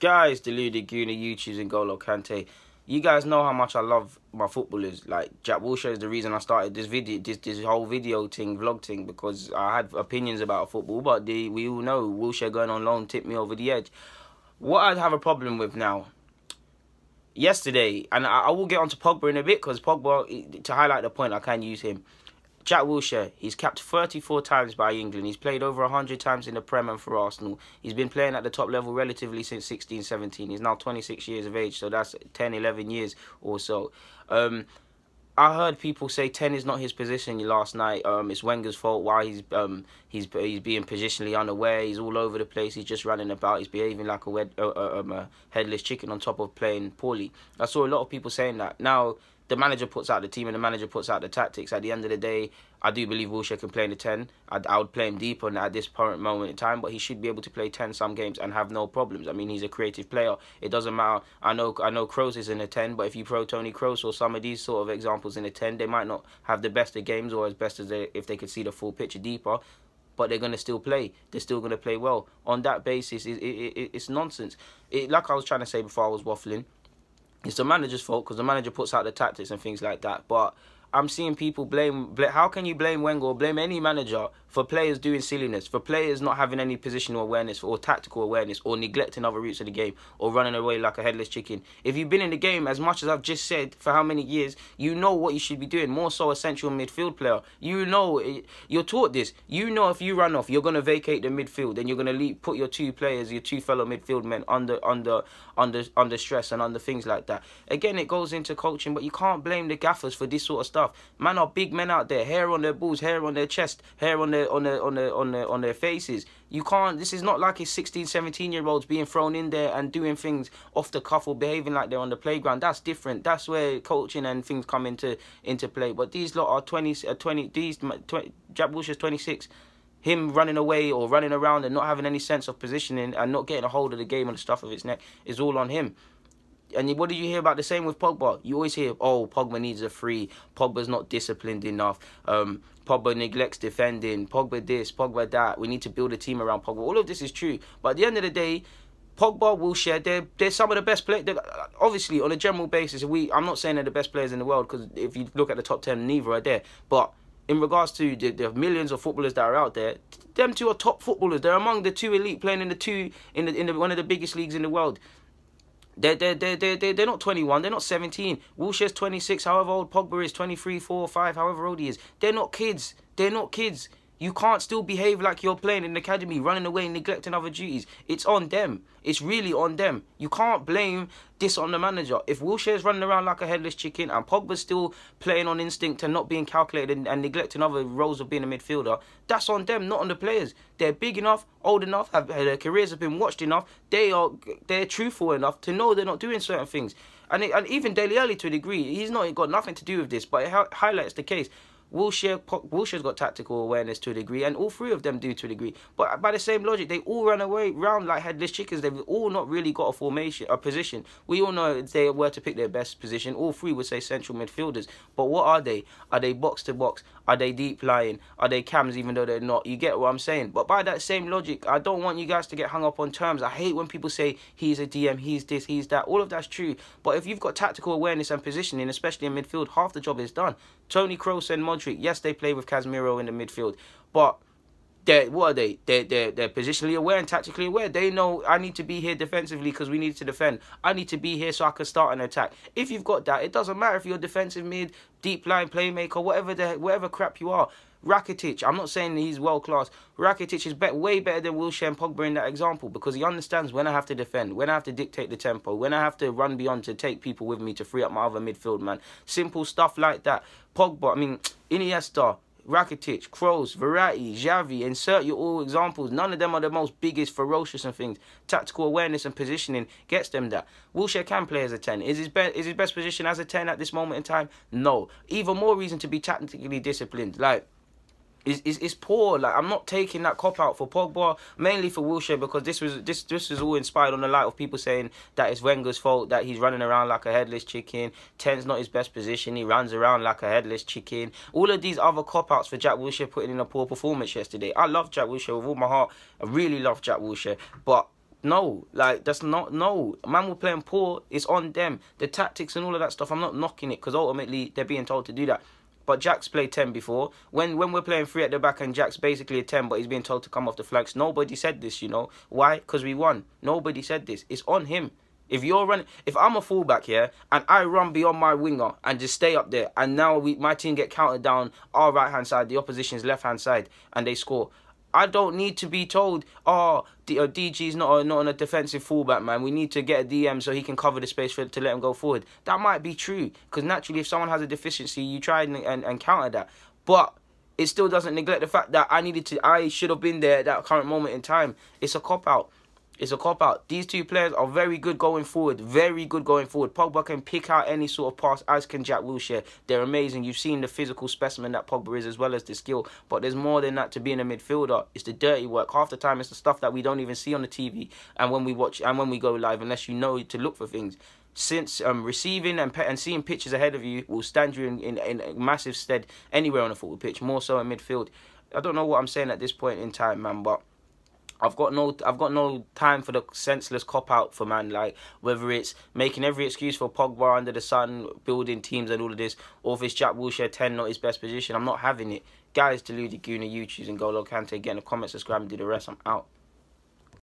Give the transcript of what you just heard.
Guys, Deluded Guna, YouTube's and Golo Kante. You guys know how much I love my footballers. Like, Jack Wilshere is the reason I started this video, this whole video thing, vlog thing, because I had opinions about football, but we all know Wilshere going on loan tipped me over the edge. What I have a problem with now, yesterday, and I will get onto Pogba in a bit, because Pogba, to highlight the point, I can use him. Jack Wilshere, he's capped 34 times by England. He's played over 100 times in the Prem and for Arsenal. He's been playing at the top level relatively since 16, 17. He's now 26 years of age, so that's 10, 11 years or so. I heard people say 10 is not his position last night. It's Wenger's fault why he's being positionally unaware. He's all over the place. He's just running about. He's behaving like a headless chicken on top of playing poorly. I saw a lot of people saying that. Now, the manager puts out the team and the manager puts out the tactics. At the end of the day, I do believe Wilshere can play in the 10. I would play him deeper at this current moment in time, but he should be able to play 10 some games and have no problems. I mean, he's a creative player. It doesn't matter. I know Kroos is in the 10, but if you throw Tony Kroos or some of these sort of examples in the 10, they might not have the best of games or as best as if they could see the full picture deeper, but they're going to still play. They're still going to play well. On that basis, it's nonsense. Like I was trying to say before I was waffling, it's the manager's fault because the manager puts out the tactics and things like that. But I'm seeing people blame. How can you blame Wenger or blame any manager for players doing silliness, for players not having any positional awareness or tactical awareness or neglecting other routes of the game or running away like a headless chicken? If you've been in the game as much as I've just said for how many years, you know what you should be doing. More so a central midfield player. You know, you're taught this. You know if you run off, you're going to vacate the midfield and you're going to put your two players, your two fellow midfield men under stress and under things like that. Again, it goes into coaching, but you can't blame the gaffers for this sort of stuff. Man are big men out there, hair on their balls, hair on their chest, hair on their faces. You can't. This is not like his 16, 17-year-olds being thrown in there and doing things off the cuff or behaving like they're on the playground. That's different. That's where coaching and things come into play. But these lot are 20. Jack Wilshere's 26. Him running away or running around and not having any sense of positioning and not getting a hold of the game and the stuff of its neck is all on him. And what did you hear about the same with Pogba? You always hear, oh, Pogba needs a free. Pogba's not disciplined enough. Pogba neglects defending. Pogba this, Pogba that. We need to build a team around Pogba. All of this is true. But at the end of the day, Pogba, Wilshere, they're some of the best players. Obviously, on a general basis, I'm not saying they're the best players in the world because if you look at the top 10, neither are there. But in regards to the millions of footballers that are out there, them two are top footballers. They're among the two elite playing in one of the biggest leagues in the world. They're not 21, they're not 17. Wilshere's 26, however old Pogba is, 23, 4, 5, however old he is. They're not kids. They're not kids. You can't still behave like you're playing in the academy, running away, neglecting other duties. It's on them. It's really on them. You can't blame this on the manager. If Wilshere's running around like a headless chicken and Pogba's still playing on instinct and not being calculated and neglecting other roles of being a midfielder, that's on them, not on the players. They're big enough, old enough, their careers have been watched enough. They're truthful enough to know they're not doing certain things. And even Dele Alli to a degree, he's not got nothing to do with this, but it highlights the case. Wilshere's got tactical awareness to a degree, and all three of them do to a degree. But by the same logic, they all run around like headless chickens. They've all not really got a position. We all know if they were to pick their best position, all three would say central midfielders. But what are they? Are they box to box? Are they deep lying? Are they cams even though they're not? You get what I'm saying? But by that same logic, I don't want you guys to get hung up on terms. I hate when people say he's a DM, he's this, he's that. All of that's true. But if you've got tactical awareness and positioning, especially in midfield, half the job is done. Tony Kroos and Modric, yes, they play with Casemiro in the midfield, but what are they? They're positionally aware and tactically aware. They know I need to be here defensively because we need to defend. I need to be here so I can start an attack. If you've got that, it doesn't matter if you're defensive mid, deep line playmaker, whatever crap you are. Rakitic, I'm not saying he's world class. Rakitic is way better than Wilshere and Pogba in that example because he understands when I have to defend, when I have to dictate the tempo, when I have to run beyond to take people with me to free up my other midfield man. Simple stuff like that. Iniesta, Rakitic, Kroos, Verratti, Xavi, insert your all examples. None of them are the most biggest, ferocious and things. Tactical awareness and positioning gets them that. Wilshere can play as a 10. Is his best position as a 10 at this moment in time? No. Even more reason to be tactically disciplined. It's poor. I'm not taking that cop out for Pogba, mainly for Wilshere, because this was all inspired on the light of people saying that it's Wenger's fault that he's running around like a headless chicken. 10's not his best position. He runs around like a headless chicken. All of these other cop outs for Jack Wilshere putting in a poor performance yesterday. I love Jack Wilshere with all my heart. I really love Jack Wilshere, but No, like, that's not, no. Man, we're playing poor. It's on them. The tactics and all of that stuff, I'm not knocking it because ultimately they're being told to do that. But Jack's played 10 before. When we're playing 3 at the back and Jack's basically a 10, but he's being told to come off the flanks, nobody said this, you know. Why? Because we won. Nobody said this. It's on him. If you're running, if I'm a fullback here and I run beyond my winger and just stay up there, and now my team get counted down our right hand side, the opposition's left hand side, and they score, I don't need to be told, oh, DG's not on a defensive fullback, man. We need to get a DM so he can cover the space to let him go forward. That might be true, because naturally, if someone has a deficiency, you try and counter that. But it still doesn't neglect the fact that I should have been there at that current moment in time. It's a cop-out. It's a cop-out. These two players are very good going forward. Very good going forward. Pogba can pick out any sort of pass, as can Jack Wilshere. They're amazing. You've seen the physical specimen that Pogba is, as well as the skill. But there's more than that to being a midfielder. It's the dirty work. Half the time, it's the stuff that we don't even see on the TV and when we watch and when we go live, unless you know to look for things. Since receiving and seeing pitches ahead of you will stand you in massive stead anywhere on a football pitch, more so in midfield. I don't know what I'm saying at this point in time, man, but I've got no time for the senseless cop-out for man, like whether it's making every excuse for Pogba under the sun, building teams and all of this, or if it's Jack Wilshere 10 not his best position. I'm not having it. Guys, Deluded Guna, YouTube and Golo Kante, get in the comments, subscribe and do the rest. I'm out.